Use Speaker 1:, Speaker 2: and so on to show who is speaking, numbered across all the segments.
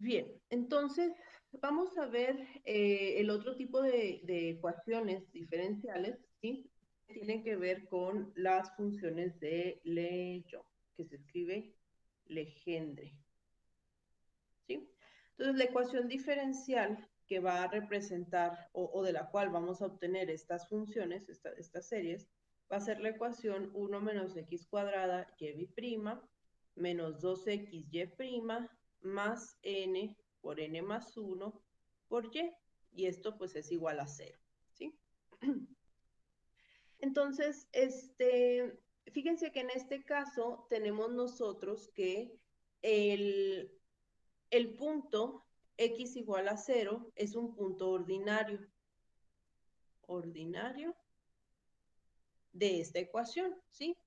Speaker 1: Bien, entonces vamos a ver el otro tipo de ecuaciones diferenciales, ¿sí? Que tienen que ver con las funciones de Legendre, que se escribe Legendre, ¿sí? Entonces la ecuación diferencial que va a representar o de la cual vamos a obtener estas funciones, estas series, va a ser la ecuación 1 menos x cuadrada y' menos 2xy' más n por n más 1 por y. Y esto pues es igual a 0, ¿sí? Entonces, fíjense que en este caso tenemos nosotros que el, el punto x igual a 0 es un punto ordinario de esta ecuación, ¿sí?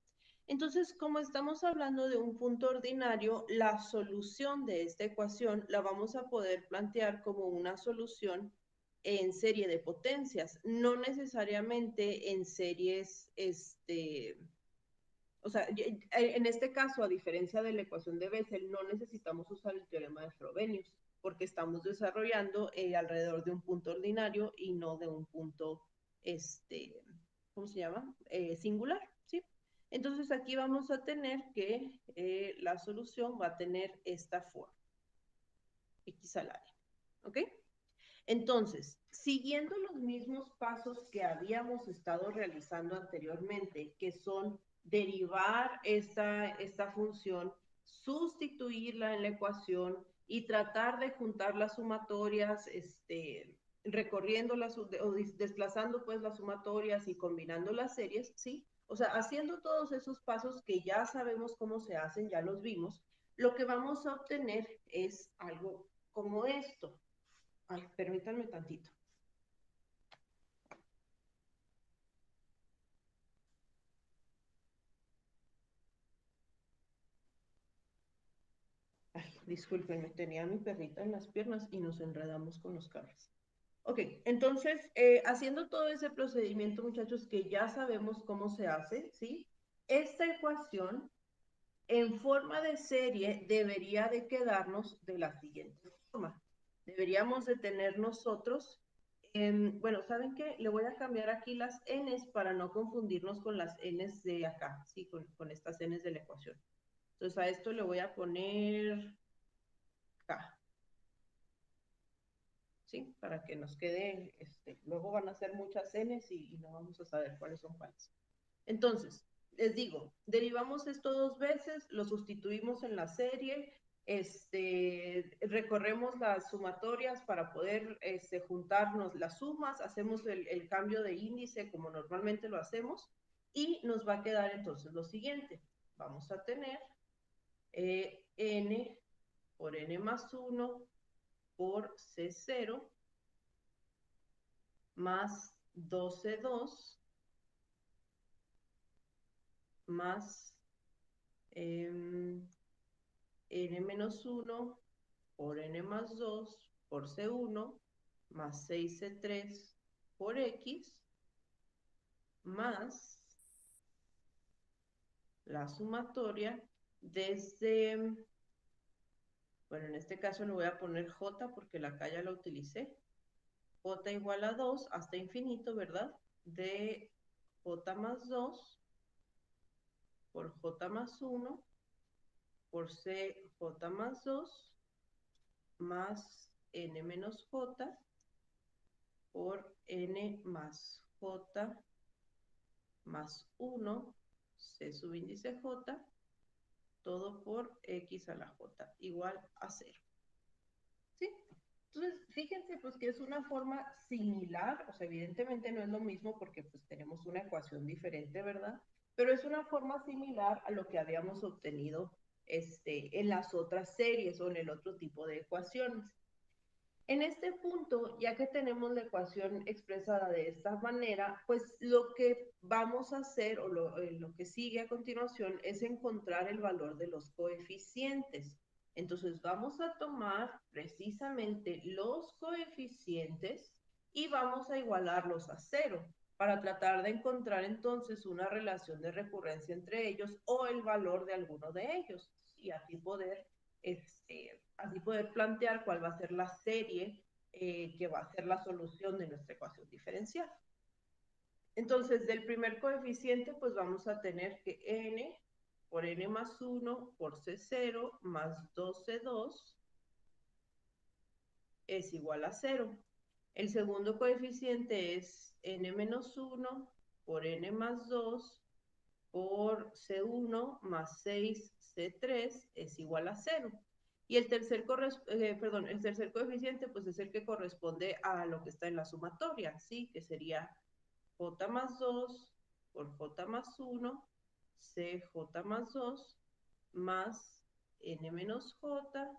Speaker 1: Entonces, como estamos hablando de un punto ordinario, la solución de esta ecuación la vamos a poder plantear como una solución en serie de potencias, no necesariamente en series, o sea, en este caso, a diferencia de la ecuación de Bessel, no necesitamos usar el teorema de Frobenius, porque estamos desarrollando alrededor de un punto ordinario y no de un punto, ¿cómo se llama? Singular, ¿sí? Entonces aquí vamos a tener que la solución va a tener esta forma, x al área, ¿ok? Entonces, siguiendo los mismos pasos que habíamos estado realizando anteriormente, que son derivar esta función, sustituirla en la ecuación y tratar de juntar las sumatorias, recorriendo las o desplazando pues las sumatorias y combinando las series, ¿sí? O sea, haciendo todos esos pasos que ya sabemos cómo se hacen, ya los vimos, lo que vamos a obtener es algo como esto. Ay, permítanme tantito. Ay, discúlpenme, tenía a mi perrita en las piernas y nos enredamos con los cables. Ok, entonces, haciendo todo ese procedimiento, muchachos, que ya sabemos cómo se hace, ¿sí? Esta ecuación en forma de serie debería de quedarnos de la siguiente forma. Deberíamos de tener nosotros, bueno, ¿saben qué? Le voy a cambiar aquí las n's para no confundirnos con las n's de acá, ¿sí? Con estas n's de la ecuación. Entonces a esto le voy a poner K, ¿sí? Para que nos quede, luego van a ser muchas n's y no vamos a saber cuáles son cuáles. Entonces, les digo, derivamos esto dos veces, lo sustituimos en la serie, recorremos las sumatorias para poder juntarnos las sumas, hacemos el cambio de índice como normalmente lo hacemos y nos va a quedar entonces lo siguiente. Vamos a tener n por n más 1 por C0 más 12,2 más n menos 1 por n más 2 por C1 más 6C3 por X más la sumatoria desde, bueno, en este caso le voy a poner J porque la K ya la utilicé, J igual a 2 hasta infinito, ¿verdad? De J más 2 por J más 1 por C J más 2 más N menos J por N más J más 1 C subíndice J, todo por X a la J igual a 0. ¿Sí? Entonces, fíjense pues que es una forma similar, o sea, evidentemente no es lo mismo porque pues tenemos una ecuación diferente, ¿verdad? Pero es una forma similar a lo que habíamos obtenido en las otras series o en el otro tipo de ecuaciones. En este punto, ya que tenemos la ecuación expresada de esta manera, pues lo que vamos a hacer o lo que sigue a continuación es encontrar el valor de los coeficientes. Entonces vamos a tomar precisamente los coeficientes y vamos a igualarlos a 0 para tratar de encontrar entonces una relación de recurrencia entre ellos o el valor de alguno de ellos y así poder así poder plantear cuál va a ser la serie que va a ser la solución de nuestra ecuación diferencial. Entonces, del primer coeficiente, pues vamos a tener que n por n más 1 por c0 más 2c2 es igual a 0. El segundo coeficiente es n menos 1 por n más 2 por C1 más 6C3 es igual a 0. Y el tercer, el tercer coeficiente pues es el que corresponde a lo que está en la sumatoria, ¿sí? Que sería J más 2 por J más 1, CJ más 2 más N menos J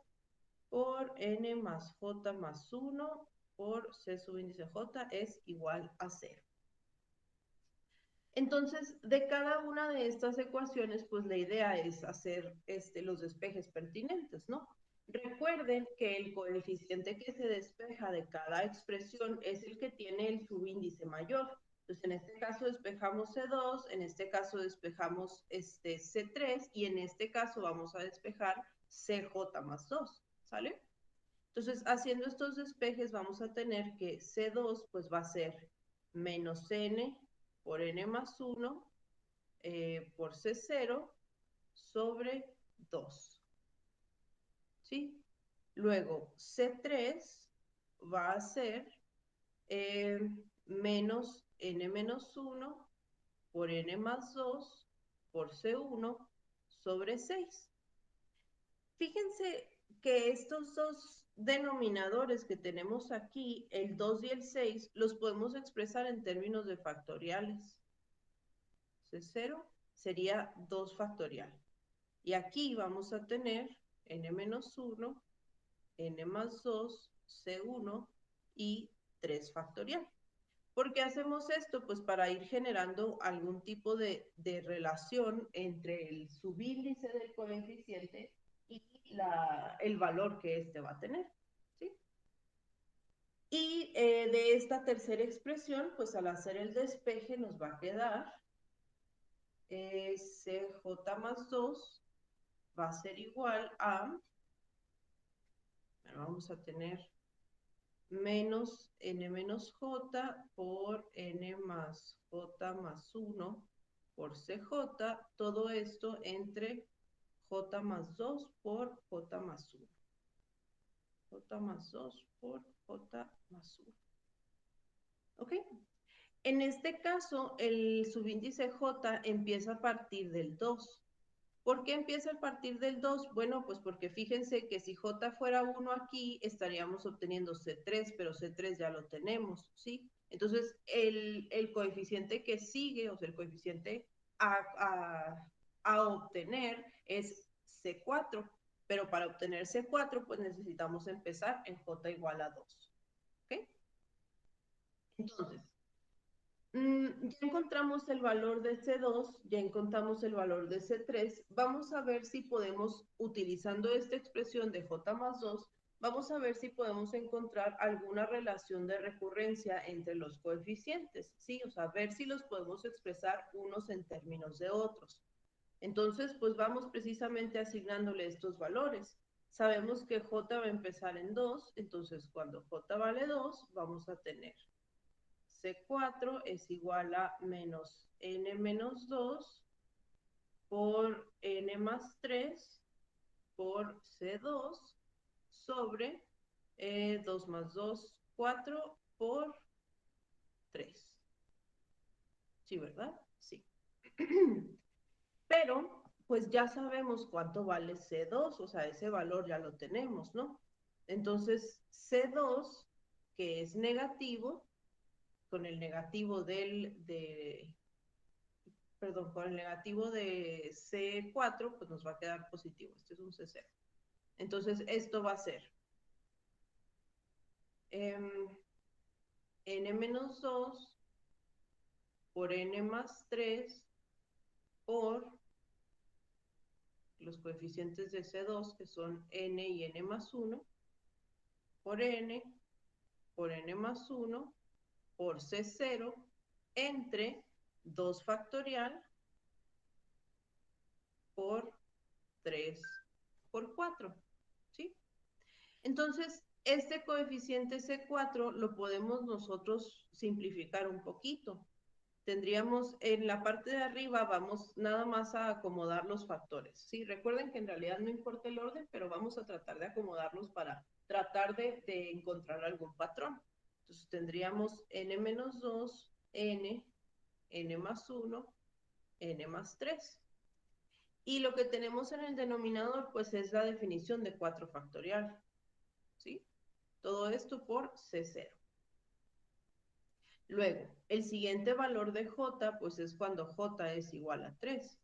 Speaker 1: por N más J más 1 por C subíndice J es igual a 0. Entonces, de cada una de estas ecuaciones, pues la idea es hacer los despejes pertinentes, ¿no? Recuerden que el coeficiente que se despeja de cada expresión es el que tiene el subíndice mayor. Entonces, en este caso despejamos C2, en este caso despejamos C3 y en este caso vamos a despejar CJ más 2, ¿sale? Entonces, haciendo estos despejes vamos a tener que C2 pues va a ser menos N por N más 1 por C0 sobre 2. ¿Sí? Luego, C3 va a ser menos N menos 1 por N más 2 por C1 sobre 6. Fíjense que estos dos denominadores que tenemos aquí, el 2 y el 6, los podemos expresar en términos de factoriales. C0 sería 2 factorial. Y aquí vamos a tener n menos 1, n más 2, C1 y 3 factorial. ¿Por qué hacemos esto? Pues para ir generando algún tipo de relación entre el subíndice del coeficiente y el valor que éste va a tener. ¿Sí? Y de esta tercera expresión, pues al hacer el despeje nos va a quedar CJ más 2 va a ser igual a, bueno, vamos a tener menos n menos j por n más j más 1 por cj, todo esto entre j más 2 por j más 1. J más 2 por j más 1. ¿Ok? En este caso, el subíndice j empieza a partir del 2. ¿Por qué empieza a partir del 2? Bueno, pues porque fíjense que si j fuera 1 aquí, estaríamos obteniendo C3, pero C3 ya lo tenemos, ¿sí? Entonces, el coeficiente que sigue, o sea, el coeficiente a obtener es C4, pero para obtener C4, pues necesitamos empezar en j igual a 2, ¿ok? Entonces, ya encontramos el valor de C2, ya encontramos el valor de C3. Vamos a ver si podemos, utilizando esta expresión de J más 2, vamos a ver si podemos encontrar alguna relación de recurrencia entre los coeficientes, ¿sí? O sea, ver si los podemos expresar unos en términos de otros. Entonces, pues vamos precisamente asignándole estos valores. Sabemos que J va a empezar en 2, entonces cuando J vale 2, vamos a tener C4 es igual a menos n menos 2 por n más 3 por C2 sobre 2 más 2, 4 por 3. ¿Sí, verdad? Sí. Pero, pues ya sabemos cuánto vale C2, o sea, ese valor ya lo tenemos, ¿no? Entonces, C2, que es negativo, con el negativo con el negativo de C4, pues nos va a quedar positivo. Este es un C0. Entonces, esto va a ser n menos 2 por n más 3 por los coeficientes de C2, que son n y n más 1, por n más 1, por C0, entre 2 factorial por 3 por 4, ¿sí? Entonces, este coeficiente C4 lo podemos nosotros simplificar un poquito. Tendríamos en la parte de arriba, vamos nada más a acomodar los factores. Sí, recuerden que en realidad no importa el orden, pero vamos a tratar de acomodarlos para tratar de encontrar algún patrón. Entonces tendríamos n-2, n-1, n+3. Y lo que tenemos en el denominador, pues es la definición de 4 factorial. ¿Sí? Todo esto por C0. Luego, el siguiente valor de J, pues es cuando J es igual a 3.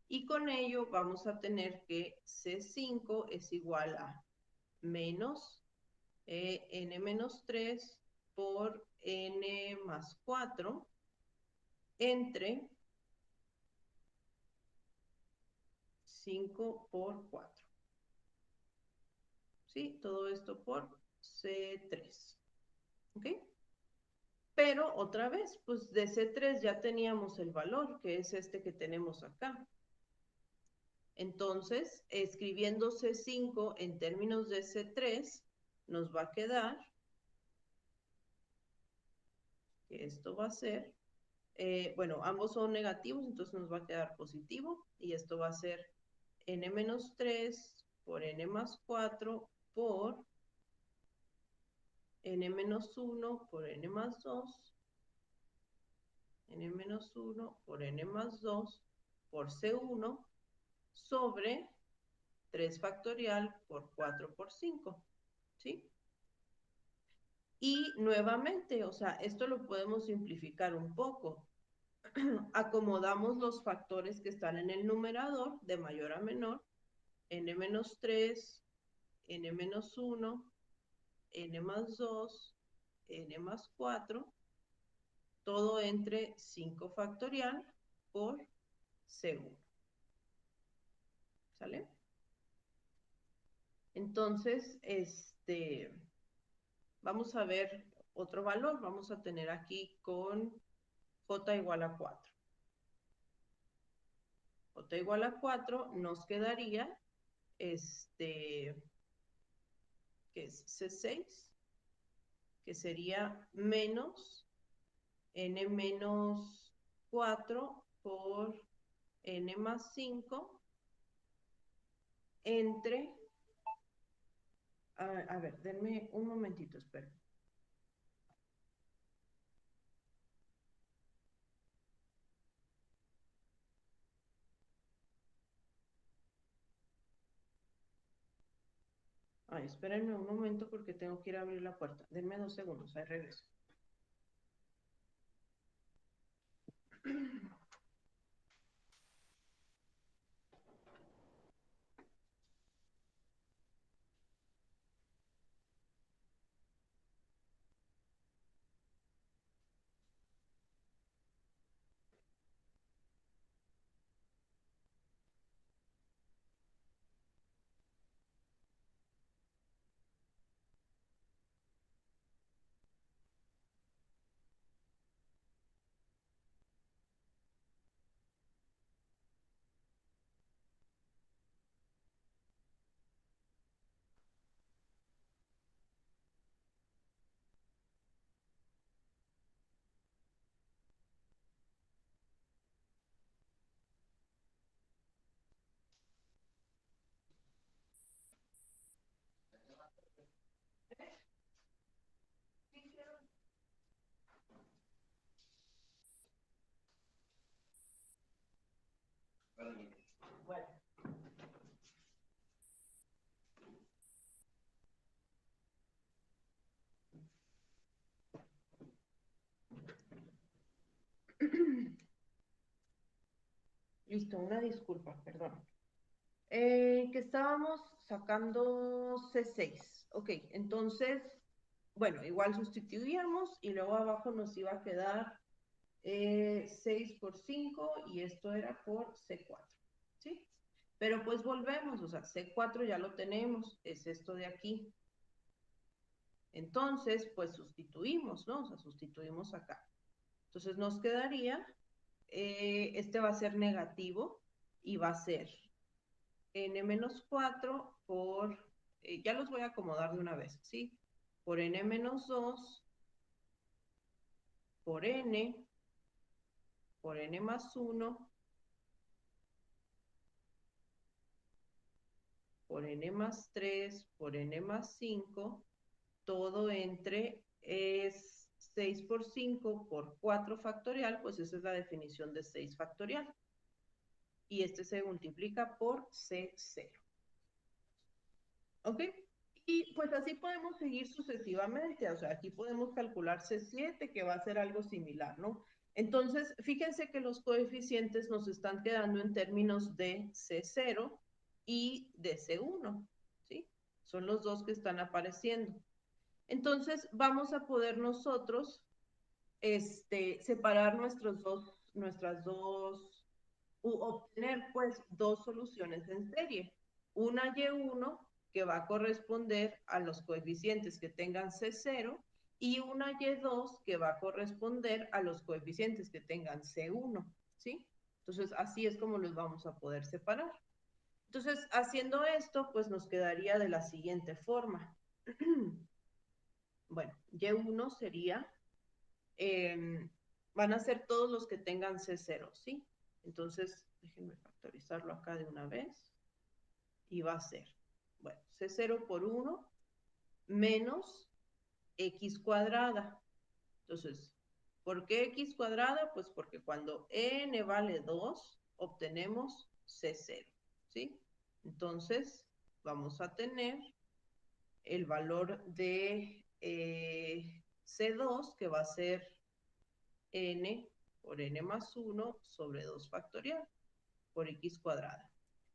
Speaker 1: Y con ello vamos a tener que C5 es igual a menos n-3 por n+4 entre 5 por 4. ¿Sí? Todo esto por C3. ¿Ok? Pero otra vez, pues de C3 ya teníamos el valor, que es este que tenemos acá. Entonces, escribiendo C5 en términos de C3, nos va a quedar, que esto va a ser, bueno, ambos son negativos, entonces nos va a quedar positivo, y esto va a ser n-3 por n+4 por n-1 por n+2, n-1 por n+2 por C1 sobre 3 factorial por 4 por 5, ¿sí? Y nuevamente, o sea, esto lo podemos simplificar un poco. Acomodamos los factores que están en el numerador de mayor a menor, n-3, n-1, n+2, n+4, todo entre 5 factorial por C1. ¿Sale? Entonces, vamos a ver otro valor. Vamos a tener aquí con J igual a 4. J igual a 4 nos quedaría, que es C6, que sería menos n-4 por n+5 entre, a ver, denme un momentito, espero. Ay, espérenme un momento porque tengo que ir a abrir la puerta. Denme 2 segundos, ahí regreso. Bueno. Listo, una disculpa, perdón. Que estábamos sacando C6. Ok, entonces, bueno, igual sustituíamos y luego abajo nos iba a quedar 6 por 5 y esto era por C4, ¿sí? Pero pues volvemos, o sea, C4 ya lo tenemos, es esto de aquí. Entonces, pues sustituimos, ¿no? O sea, sustituimos acá. Entonces nos quedaría, este va a ser negativo y va a ser n-4 por ya los voy a acomodar de una vez, ¿sí? Por n menos 2, por n más 1, por n más 3, por n más 5, todo entre es 6 por 5 por 4 factorial, pues esa es la definición de 6 factorial. Y este se multiplica por C0. ¿Ok? Y pues así podemos seguir sucesivamente, o sea, aquí podemos calcular C7, que va a ser algo similar, ¿no? Entonces, fíjense que los coeficientes nos están quedando en términos de C0 y de C1, ¿sí? Son los dos que están apareciendo. Entonces, vamos a poder nosotros separar obtener pues dos soluciones en serie. Una Y1 que va a corresponder a los coeficientes que tengan C0 y una Y2 que va a corresponder a los coeficientes que tengan C1, ¿sí? Entonces, así es como los vamos a poder separar. Entonces, haciendo esto, pues nos quedaría de la siguiente forma. Bueno, Y1 sería, van a ser todos los que tengan C0, ¿sí? Entonces, déjenme factorizarlo acá de una vez. Y va a ser, bueno, C0 por 1 menos X cuadrada. Entonces, ¿por qué X cuadrada? Pues porque cuando n vale 2, obtenemos C0, ¿sí? Entonces, vamos a tener el valor de C2, que va a ser n por n más 1 sobre 2 factorial por x cuadrada,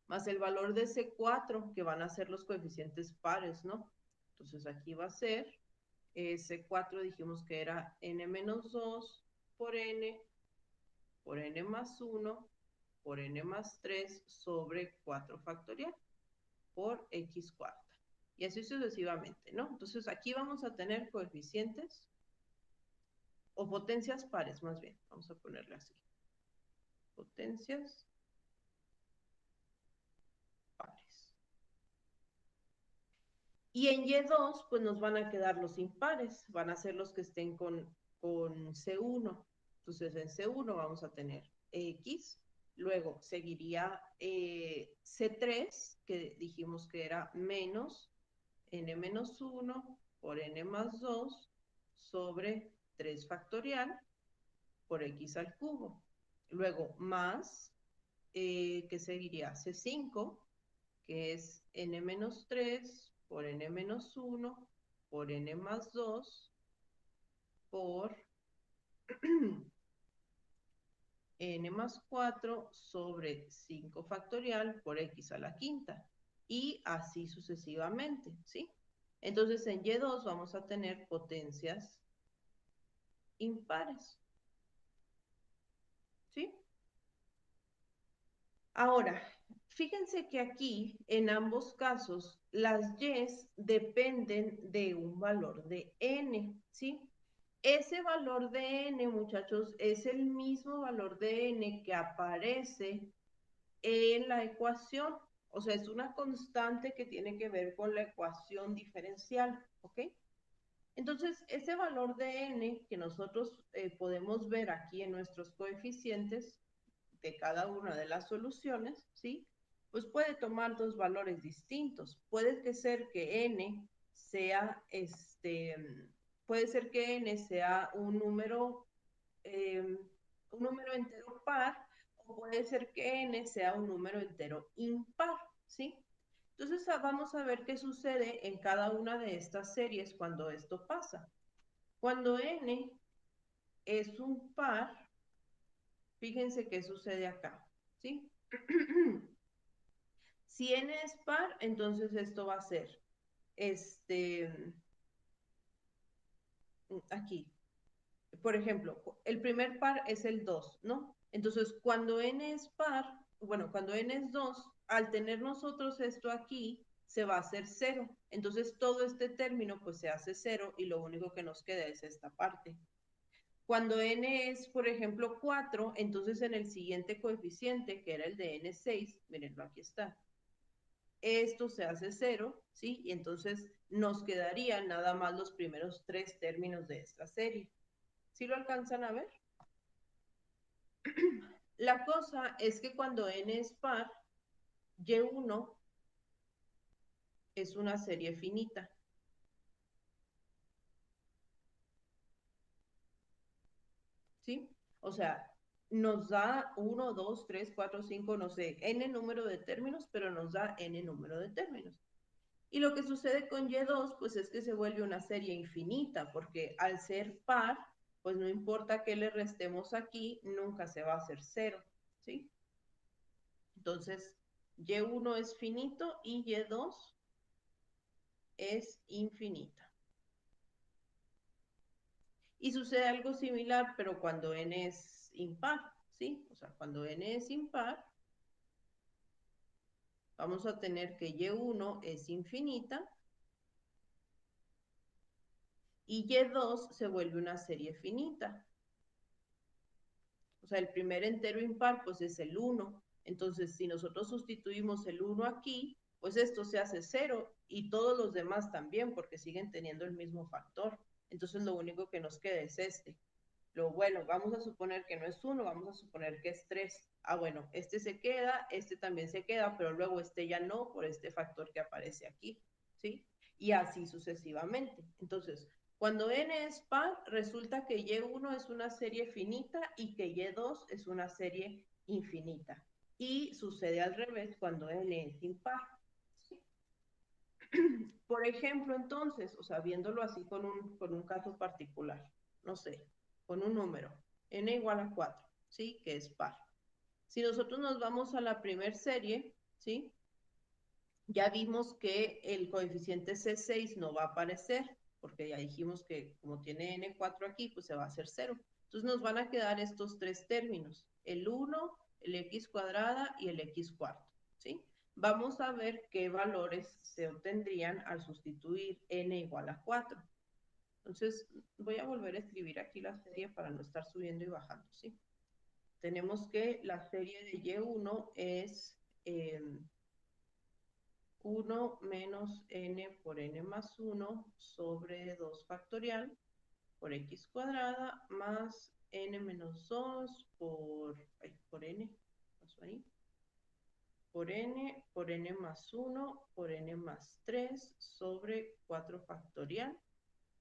Speaker 1: más el valor de C4, que van a ser los coeficientes pares, ¿no? Entonces aquí va a ser, C4 dijimos que era n menos 2 por n más 1, por n más 3 sobre 4 factorial por x cuarta. Y así sucesivamente, ¿no? Entonces aquí vamos a tener coeficientes o potencias pares, más bien. Vamos a ponerle así. Potencias pares. Y en Y2, pues nos van a quedar los impares, van a ser los que estén con C1. Entonces en C1 vamos a tener X, luego seguiría C3, que dijimos que era menos n menos 1 por n más 2 sobre 3 factorial por x al cubo. Luego más, que seguiría C5, que es n menos 3 por n menos 1 por n más 2 por n más 4 sobre 5 factorial por x a la quinta. Y así sucesivamente, ¿sí? Entonces en Y2 vamos a tener potencias impares, ¿sí? Ahora, fíjense que aquí, en ambos casos, las y's dependen de un valor de n, ¿sí? Ese valor de n, muchachos, es el mismo valor de n que aparece en la ecuación. O sea, es una constante que tiene que ver con la ecuación diferencial, ¿ok? Entonces, ese valor de n que nosotros podemos ver aquí en nuestros coeficientes de cada una de las soluciones, ¿sí? Pues puede tomar dos valores distintos. Puede ser que n sea, puede ser que n sea un número entero par, o puede ser que n sea un número entero impar, ¿sí? Entonces vamos a ver qué sucede en cada una de estas series cuando esto pasa. Cuando n es un par, fíjense qué sucede acá, ¿sí? Si n es par, entonces esto va a ser, aquí, por ejemplo, el primer par es el 2, ¿no? Entonces, cuando n es par, bueno, cuando n es 2, al tener nosotros esto aquí, se va a hacer 0. Entonces, todo este término, pues, se hace 0 y lo único que nos queda es esta parte. Cuando n es, por ejemplo, 4, entonces en el siguiente coeficiente, que era el de n6, mirenlo, aquí está. esto se hace 0, ¿sí? Y entonces nos quedarían nada más los primeros 3 términos de esta serie. ¿Sí lo alcanzan a ver? La cosa es que cuando n es par, y1 es una serie finita. ¿Sí? O sea, nos da 1, 2, 3, 4, 5, no sé, n número de términos, pero nos da n número de términos. Y lo que sucede con Y2, pues es que se vuelve una serie infinita, porque al ser par, pues no importa que le restemos aquí, nunca se va a hacer 0, ¿sí? Entonces, Y1 es finito y Y2 es infinita. Y sucede algo similar, pero cuando n es impar, ¿sí? O sea, cuando n es impar, vamos a tener que Y1 es infinita y Y2 se vuelve una serie finita. O sea, el primer entero impar, pues es el 1. Entonces, si nosotros sustituimos el 1 aquí, pues esto se hace 0 y todos los demás también, porque siguen teniendo el mismo factor. Entonces, lo único que nos queda es este. Lo bueno, vamos a suponer que no es 1, vamos a suponer que es 3. Ah, bueno, este se queda, este también se queda, pero luego este ya no por este factor que aparece aquí, ¿sí? Y así sucesivamente. Entonces, cuando n es par, resulta que y1 es una serie finita y que y2 es una serie infinita. Y sucede al revés cuando n es impar. ¿Sí? Por ejemplo, entonces, o sea, viéndolo así con un caso particular, no sé, con un número, n igual a 4, ¿sí? Que es par. Si nosotros nos vamos a la primer serie, ¿sí? Ya vimos que el coeficiente C6 no va a aparecer, porque ya dijimos que como tiene N4 aquí, pues se va a hacer 0. Entonces nos van a quedar estos tres términos, el 1, el X cuadrada y el X cuarto, ¿sí? Vamos a ver qué valores se obtendrían al sustituir N igual a 4. Entonces voy a volver a escribir aquí la serie para no estar subiendo y bajando, ¿sí? Tenemos que la serie de Y1 es 1 menos n por n más 1 sobre 2 factorial por x cuadrada más n menos 2 por n, pasó ahí, por n más 1 por n más 3 sobre 4 factorial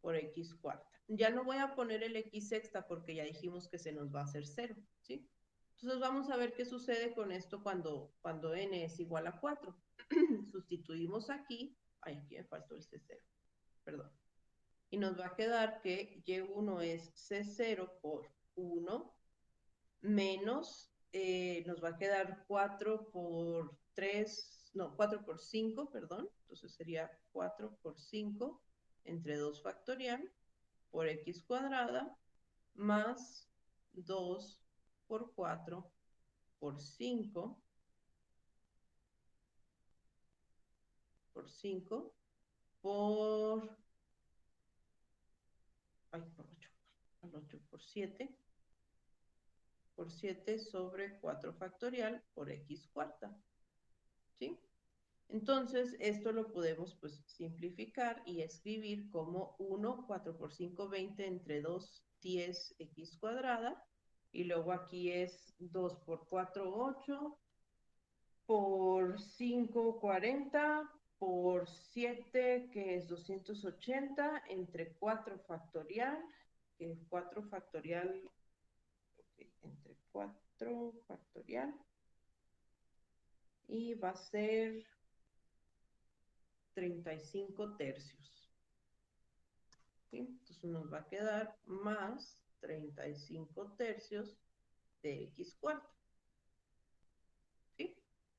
Speaker 1: por x cuarta. Ya no voy a poner el x sexta porque ya dijimos que se nos va a hacer 0, ¿sí? Entonces vamos a ver qué sucede con esto cuando n es igual a 4. Sustituimos aquí, ay, aquí me faltó el C0, perdón. Y nos va a quedar que Y1 es C0 por 1 menos, nos va a quedar 4 por 3, no, 4 por 5, perdón. Entonces sería 4 por 5 entre 2 factorial por x cuadrada más 2 por 4 por 5 por 5 por, ay, por 8 por 7 sobre 4 factorial por x cuarta, ¿sí? Entonces, esto lo podemos pues simplificar y escribir como 1, 4 por 5, 20 entre 2, 10 x cuadrada. Y luego aquí es 2 por 4, 8, por 5, 40, por 7, que es 280, entre 4 factorial, que es 4 factorial, okay, entre 4 factorial, y va a ser 35 tercios. ¿Sí? Entonces nos va a quedar más 35 tercios de x cuarto. ¿Sí?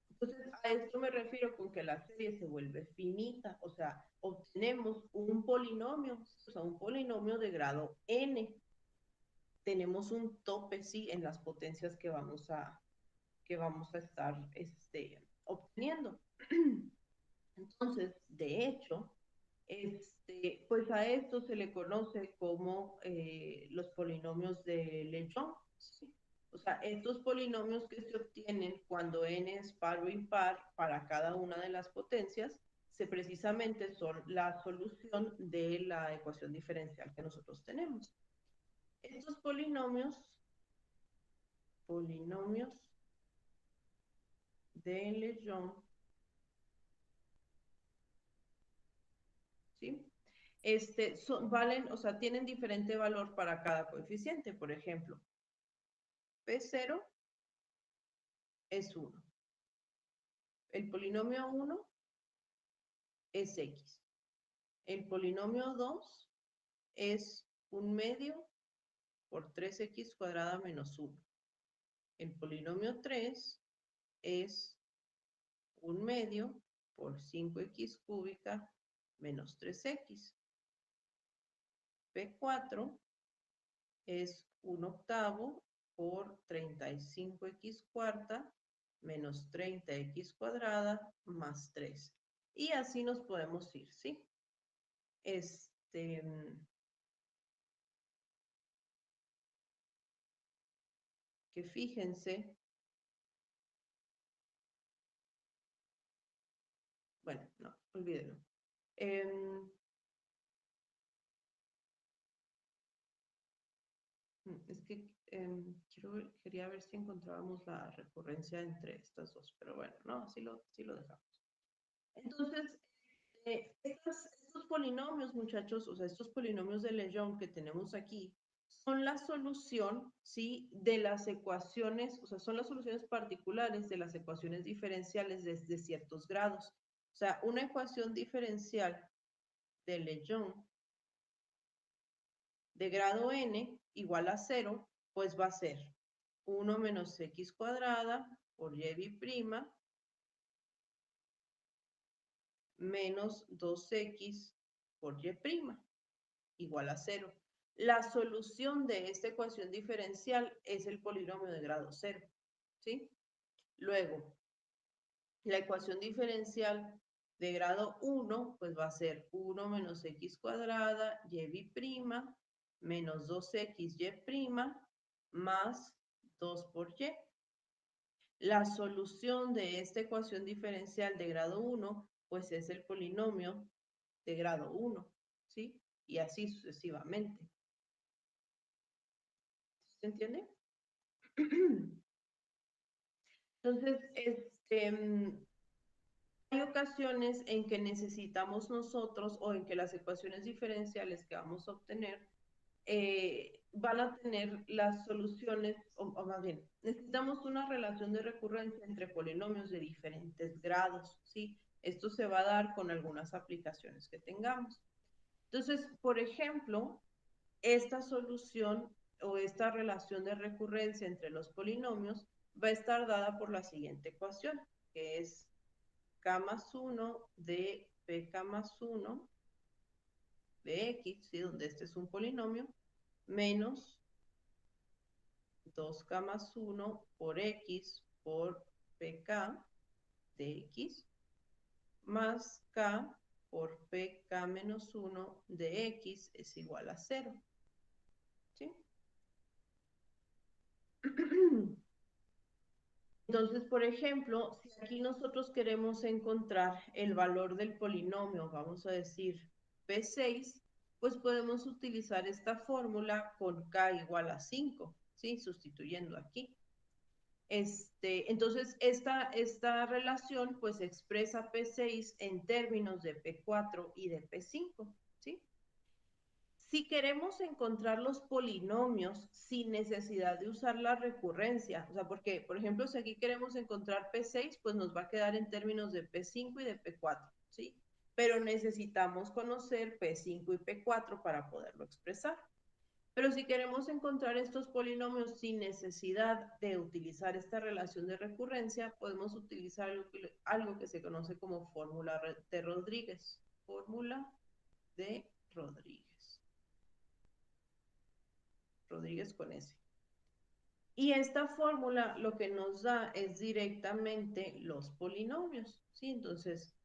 Speaker 1: Entonces, a esto me refiero con que la serie se vuelve finita, o sea, obtenemos un polinomio, o sea, un polinomio de grado n. Tenemos un tope, sí, en las potencias que vamos a estar obteniendo. Entonces, de hecho, pues a esto se le conoce como los polinomios de Legendre, ¿sí? O sea, estos polinomios que se obtienen cuando n es par o impar para cada una de las potencias, precisamente son la solución de la ecuación diferencial que nosotros tenemos. Estos polinomios de Legendre, ¿sí? Valen, o sea, tienen diferente valor para cada coeficiente. Por ejemplo, P0 es 1. El polinomio 1 es X. El polinomio 2 es 1/2 por 3x cuadrada menos 1. El polinomio 3 es 1/2 por 5x cúbica menos 3x. P4 es 1/8 por 35x cuarta menos 30x cuadrada más 3. Y así nos podemos ir, ¿sí? Que fíjense, bueno, no, olvídenlo. Es que quería ver si encontrábamos la recurrencia entre estas dos, pero bueno, no, así lo dejamos. Entonces, estos polinomios, muchachos, o sea, estos polinomios de Legendre que tenemos aquí, son la solución, ¿sí?, de las ecuaciones, o sea, son las soluciones particulares de las ecuaciones diferenciales desde ciertos grados. O sea, una ecuación diferencial de Legendre de grado n igual a 0, pues va a ser 1 menos x cuadrada por y prima menos 2x por y prima igual a 0. La solución de esta ecuación diferencial es el polinomio de grado 0, ¿sí? Luego, la ecuación diferencial de grado 1, pues va a ser 1 menos x cuadrada y prima menos 2xy más 2 por y. La solución de esta ecuación diferencial de grado 1, pues es el polinomio de grado 1, ¿sí? Y así sucesivamente. ¿Se entiende? Entonces, hay ocasiones en que necesitamos nosotros o en que las ecuaciones diferenciales que vamos a obtener van a tener las soluciones, o más bien, necesitamos una relación de recurrencia entre polinomios de diferentes grados, ¿sí? Esto se va a dar con algunas aplicaciones que tengamos. Entonces, por ejemplo, esta solución o esta relación de recurrencia entre los polinomios va a estar dada por la siguiente ecuación, que es k más 1 de pk más 1 de x, ¿sí?, donde este es un polinomio, menos 2k más 1 por x por pk de x, más k por pk menos 1 de x es igual a 0. ¿Sí? Entonces, por ejemplo, si aquí nosotros queremos encontrar el valor del polinomio, vamos a decir P6, pues podemos utilizar esta fórmula con K igual a 5, ¿sí? Sustituyendo aquí. Entonces, esta relación pues expresa P6 en términos de P4 y de P5, ¿sí? Si queremos encontrar los polinomios sin necesidad de usar la recurrencia, o sea, porque, por ejemplo, si aquí queremos encontrar P6, pues nos va a quedar en términos de P5 y de P4, ¿sí? Pero necesitamos conocer P5 y P4 para poderlo expresar. Pero si queremos encontrar estos polinomios sin necesidad de utilizar esta relación de recurrencia, podemos utilizar algo que se conoce como fórmula de Rodríguez. Fórmula de Rodríguez. Rodríguez con S. Y esta fórmula lo que nos da es directamente los polinomios, ¿sí? Entonces,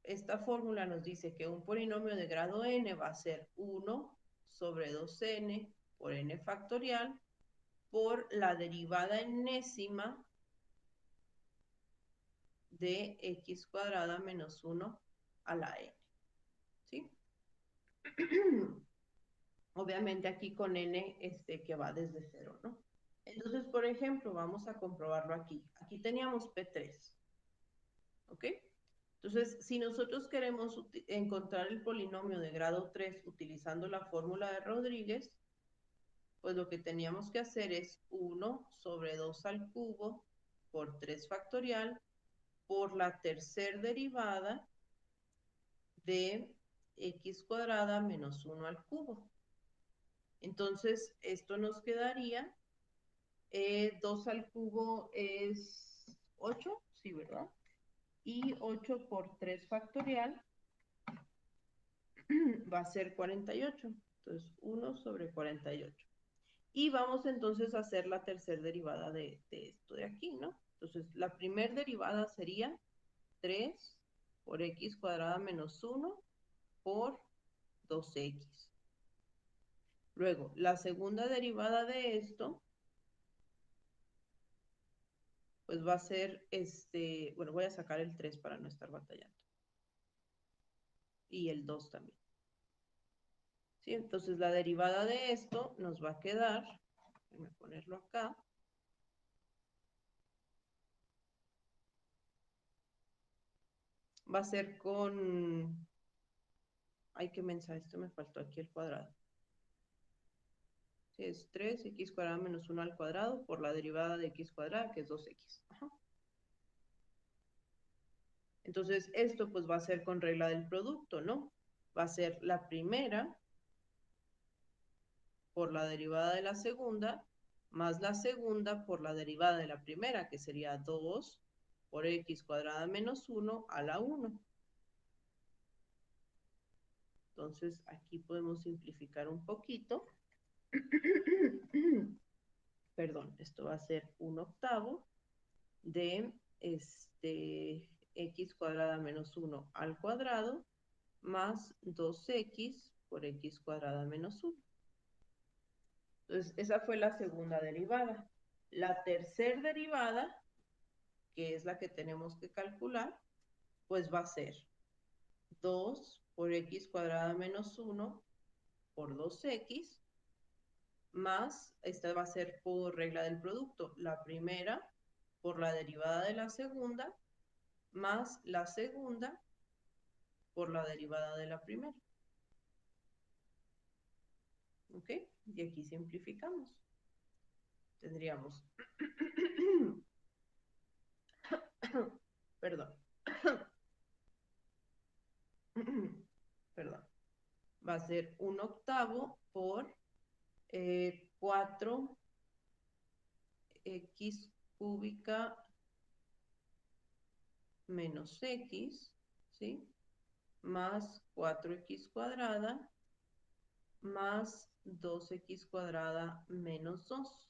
Speaker 1: esta fórmula nos dice que un polinomio de grado n va a ser 1 sobre 2n por n factorial por la derivada enésima de x cuadrada menos 1 a la n, ¿sí? Obviamente aquí con n que va desde 0, ¿no? Entonces, por ejemplo, vamos a comprobarlo aquí. Aquí teníamos P3, ¿ok? Entonces, si nosotros queremos encontrar el polinomio de grado 3 utilizando la fórmula de Rodríguez, pues lo que teníamos que hacer es 1 sobre 2 al cubo por 3 factorial por la tercera derivada de x cuadrada menos 1 al cubo. Entonces, esto nos quedaría, 2 al cubo es 8, sí, ¿verdad? Y 8 por 3 factorial va a ser 48. Entonces, 1 sobre 48. Y vamos entonces a hacer la tercera derivada de esto de aquí, ¿no? Entonces, la primera derivada sería 3 por x cuadrada menos 1 por 2x. Luego, la segunda derivada de esto, pues va a ser, bueno, voy a sacar el 3 para no estar batallando. Y el 2 también. ¿Sí? Entonces, la derivada de esto nos va a quedar, voy a ponerlo acá, va a ser con, ay, qué mensaje, esto me faltó aquí el cuadrado. Sí, es 3x cuadrado menos 1 al cuadrado por la derivada de x cuadrada, que es 2x. Ajá. Entonces, esto pues va a ser con regla del producto, ¿no? Va a ser la primera por la derivada de la segunda, más la segunda por la derivada de la primera, que sería 2 por x cuadrada menos 1 a la 1. Entonces, aquí podemos simplificar un poquito. Perdón, esto va a ser 1/8 de x cuadrada menos 1 al cuadrado más 2x por x cuadrada menos 1. Entonces, esa fue la segunda derivada. La tercera derivada, que es la que tenemos que calcular, pues va a ser 2 por x cuadrada menos 1 por 2x, más, esta va a ser por regla del producto, la primera por la derivada de la segunda, más la segunda por la derivada de la primera. ¿Ok? Y aquí simplificamos. Tendríamos, perdón, perdón, va a ser 1/8 por 4x cúbica menos x, ¿sí? Más 4x cuadrada más 2x cuadrada menos 2.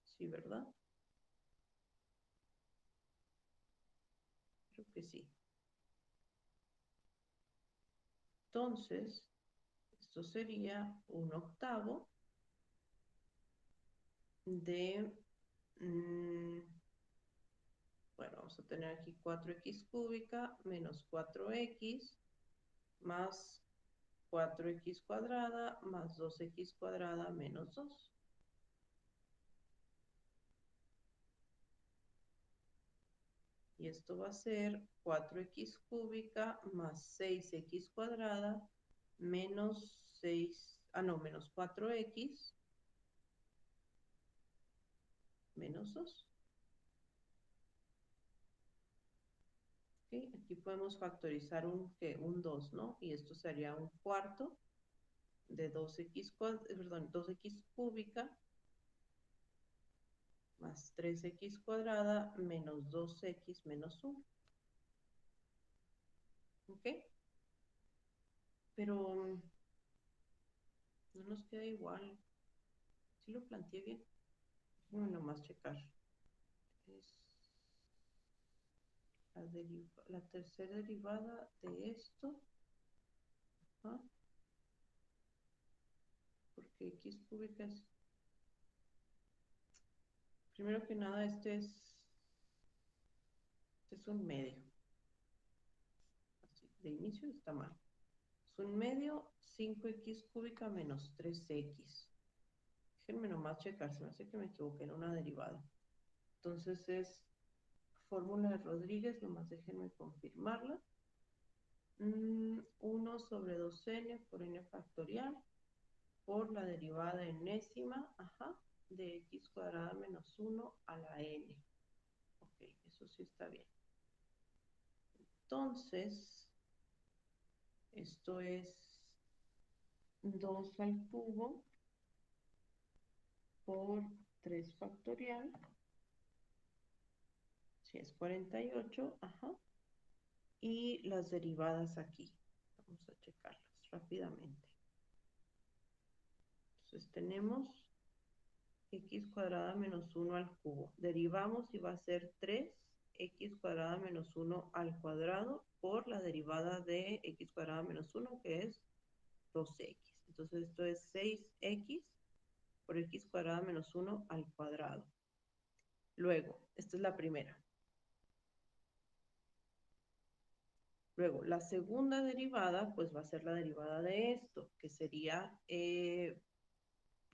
Speaker 1: ¿Sí, verdad? Creo que sí. Entonces, esto sería 1/8 de, bueno, vamos a tener aquí 4x cúbica menos 4x más 4x cuadrada más 2x cuadrada menos 2. Y esto va a ser 4x cúbica más 6x cuadrada menos 6, no, menos 4x menos 2. ¿Okay? Aquí podemos factorizar un 2, ¿no? Y esto sería 1/4 de 2x cúbica más 3x cuadrada menos 2x menos 1. ¿Ok? Pero no nos queda igual. ¿Sí lo planteé bien? Déjame nomás checar. Es la tercera derivada de esto. ¿Ah? porque x cúbica es... Primero que nada, este es un medio. Así, de inicio está mal. Es un medio, 5x cúbica menos 3x. Déjenme nomás checar, se me hace que me equivoqué en una derivada. Entonces es fórmula de Rodríguez, nomás déjenme confirmarla. 1 sobre 2n por n factorial por la derivada enésima, de x cuadrada menos 1 a la n. Ok, eso sí está bien. Entonces, esto es 2 al cubo por 3 factorial. Si es 48, y las derivadas aquí. Vamos a checarlas rápidamente. Entonces tenemos x cuadrada menos 1 al cubo. Derivamos y va a ser 3x cuadrada menos 1 al cuadrado por la derivada de x cuadrada menos 1, que es 2x. Entonces esto es 6x por x cuadrada menos 1 al cuadrado. Luego, esta es la primera. Luego, la segunda derivada, pues va a ser la derivada de esto, que sería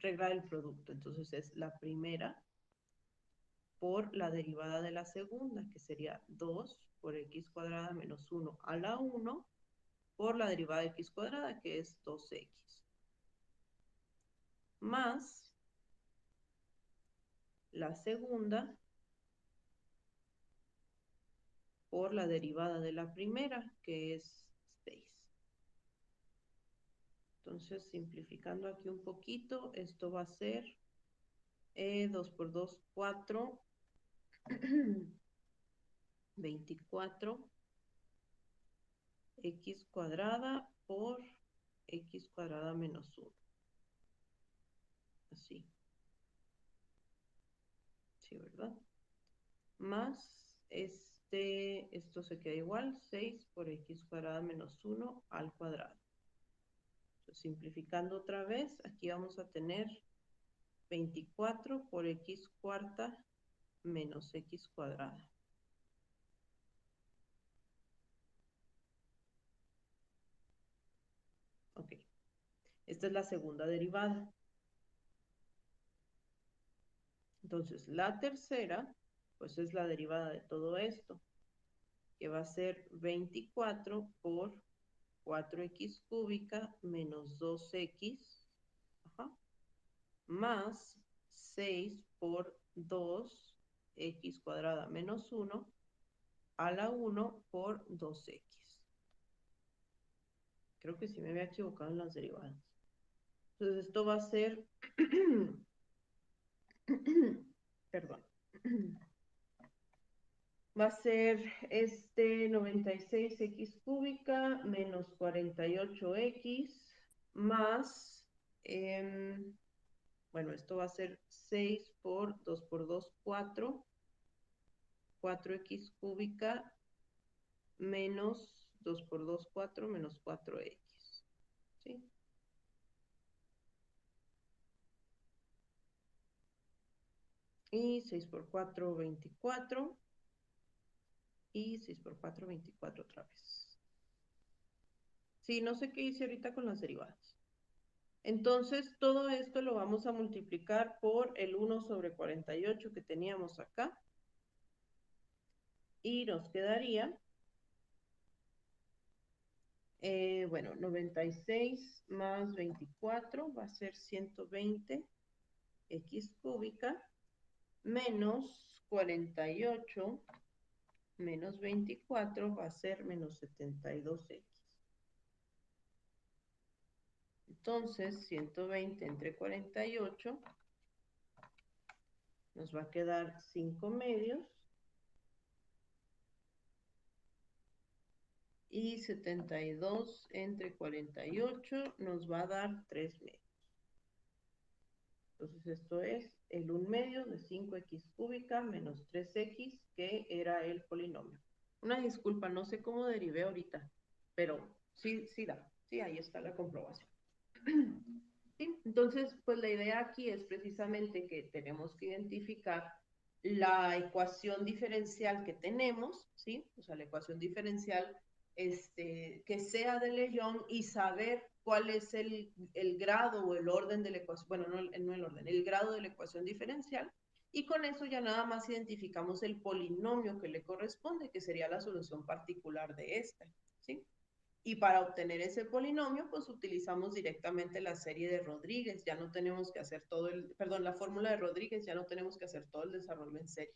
Speaker 1: regla del producto. Entonces es la primera por la derivada de la segunda, que sería 2 por x cuadrada menos 1 a la 1 por la derivada de x cuadrada, que es 2x. Más la segunda por la derivada de la primera, que es 6. Entonces, simplificando aquí un poquito, esto va a ser 2 por 2, 4, 24, x cuadrada por x cuadrada menos 1. Así. Sí, ¿verdad? Más esto se queda igual, 6 por x cuadrada menos 1 al cuadrado. Entonces, simplificando otra vez, aquí vamos a tener 24 por x cuarta menos x cuadrada. Ok, esta es la segunda derivada. Entonces, la tercera, pues es la derivada de todo esto, que va a ser 24 por 4x cúbica menos 2x, más 6 por 2x cuadrada menos 1 a la 1 por 2x. Creo que sí me había equivocado en las derivadas. Entonces esto va a ser, perdón, va a ser 96x cúbica menos 48x más, bueno, esto va a ser 6 por 2 por 2, 4, 4x cúbica menos 2 por 2, 4, menos 4x. ¿Sí? Y 6 por 4, 24. Y 6 por 4, 24 otra vez. Sí, no sé qué hice ahorita con las derivadas. Entonces, todo esto lo vamos a multiplicar por el 1 sobre 48 que teníamos acá. Y nos quedaría, bueno, 96 más 24 va a ser 120 x cúbica menos 48 menos 24 va a ser menos 72x. Entonces, 120 entre 48 nos va a quedar 5 medios. Y 72 entre 48 nos va a dar 3 medios. Entonces esto es el 1 medio de 5x cúbica menos 3x, que era el polinomio. Una disculpa, no sé cómo derivé ahorita, pero sí da. Sí, ahí está la comprobación. ¿Sí? Entonces, pues la idea aquí es precisamente que tenemos que identificar la ecuación diferencial que tenemos, ¿sí? O sea, la ecuación diferencial que sea de Legendre y saber cuál es el grado o el orden de la ecuación, bueno, no el orden, el grado de la ecuación diferencial, y con eso ya nada más identificamos el polinomio que le corresponde, que sería la solución particular de esta, ¿sí? Y para obtener ese polinomio, pues utilizamos directamente la serie de Rodríguez, ya no tenemos que hacer todo perdón, la fórmula de Rodríguez, ya no tenemos que hacer todo el desarrollo en serie.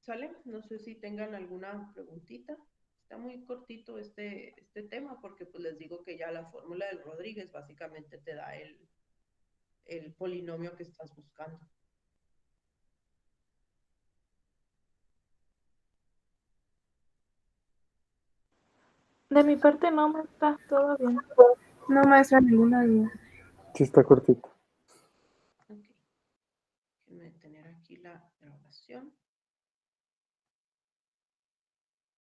Speaker 1: ¿Sale? No sé si tengan alguna preguntita. Está muy cortito este tema porque pues les digo que ya la fórmula del Rodríguez básicamente te da el polinomio que estás buscando.
Speaker 2: De mi parte no, maestra, todo bien.
Speaker 3: No, maestra, ninguna duda.
Speaker 4: Sí, está cortito.